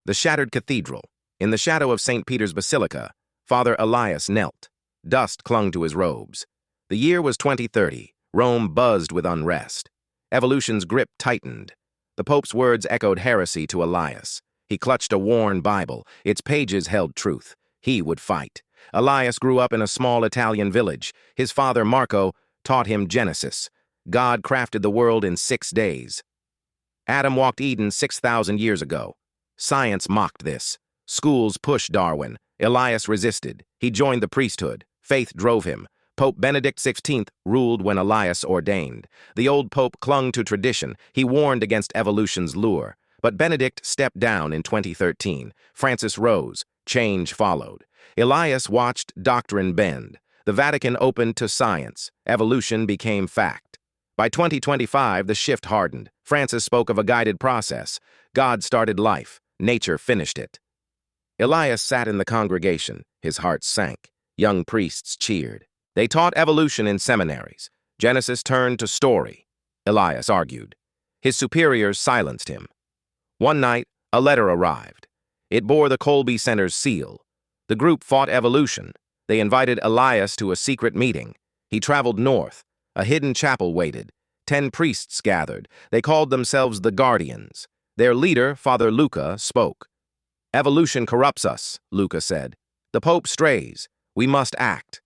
The shattered cathedral. In the shadow of St. Peter's Basilica, Father Elias knelt. Dust clung to his robes. The year was 2030. Rome buzzed with unrest. Evolution's grip tightened. The Pope's words echoed heresy to Elias. He clutched a worn Bible. Its pages held truth. He would fight. Elias grew up in a small Italian village. His father, Marco, taught him Genesis. God crafted the world in 6 days. Adam walked Eden 6,000 years ago. Science mocked this. Schools pushed Darwin. Elias resisted. He joined the priesthood. Faith drove him. Pope Benedict XVI ruled when Elias ordained. The old pope clung to tradition. He warned against evolution's lure. But Benedict stepped down in 2013. Francis rose. Change followed. Elias watched doctrine bend. The Vatican opened to science. Evolution became fact. By 2025, the shift hardened. Francis spoke of a guided process. God started life. Nature finished it. Elias sat in the congregation. His heart sank. Young priests cheered. They taught evolution in seminaries. Genesis turned to story. Elias argued. His superiors silenced him. One night, a letter arrived. It bore the Colby Center's seal. The group fought evolution. They invited Elias to a secret meeting. He traveled north. A hidden chapel waited. 10 priests gathered. They called themselves the Guardians. Their leader, Father Luca, spoke. "Evolution corrupts us," Luca said. "The Pope strays. We must act."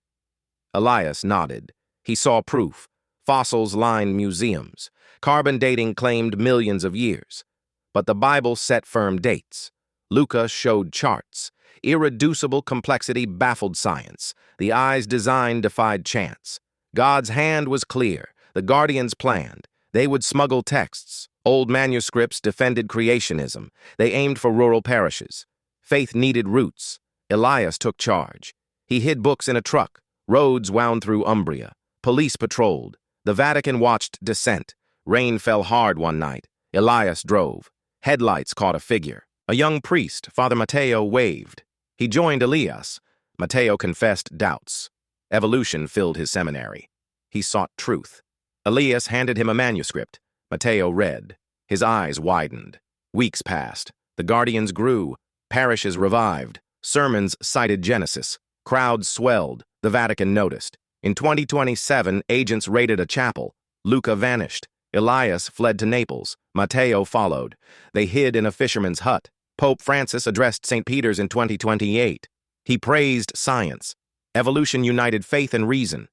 Elias nodded. He saw proof. Fossils lined museums. Carbon dating claimed millions of years. But the Bible set firm dates. Luca showed charts. Irreducible complexity baffled science. The eye's design defied chance. God's hand was clear. The Guardians planned. They would smuggle texts. Old manuscripts defended creationism. They aimed for rural parishes. Faith needed roots. Elias took charge. He hid books in a truck. Roads wound through Umbria. Police patrolled. The Vatican watched dissent. Rain fell hard one night. Elias drove. Headlights caught a figure. A young priest, Father Matteo, waved. He joined Elias. Matteo confessed doubts. Evolution filled his seminary. He sought truth. Elias handed him a manuscript. Matteo read. His eyes widened. Weeks passed. The Guardians grew. Parishes revived. Sermons cited Genesis. Crowds swelled. The Vatican noticed. In 2027, agents raided a chapel. Luca vanished. Elias fled to Naples. Matteo followed. They hid in a fisherman's hut. Pope Francis addressed St. Peter's in 2028. He praised science. Evolution united faith and reason.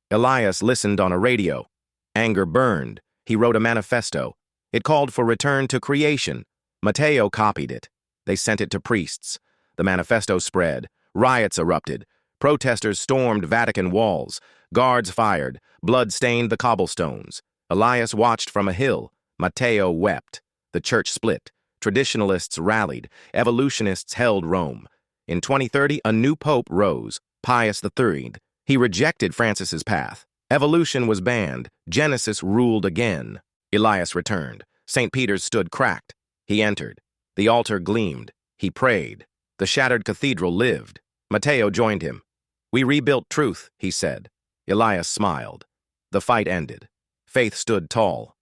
Elias listened on a radio. Anger burned. He wrote a manifesto. It called for return to creation. Matteo copied it. They sent it to priests. The manifesto spread. Riots erupted. Protesters stormed Vatican walls. Guards fired. Blood stained the cobblestones. Elias watched from a hill. Matteo wept. The church split. Traditionalists rallied. Evolutionists held Rome. In 2030, a new pope rose, Pius III. He rejected Francis's path. Evolution was banned. Genesis ruled again. Elias returned. St. Peter's stood cracked. He entered. The altar gleamed. He prayed. The shattered cathedral lived. Matteo joined him. "We rebuilt truth," he said. Elias smiled. The fight ended. Faith stood tall.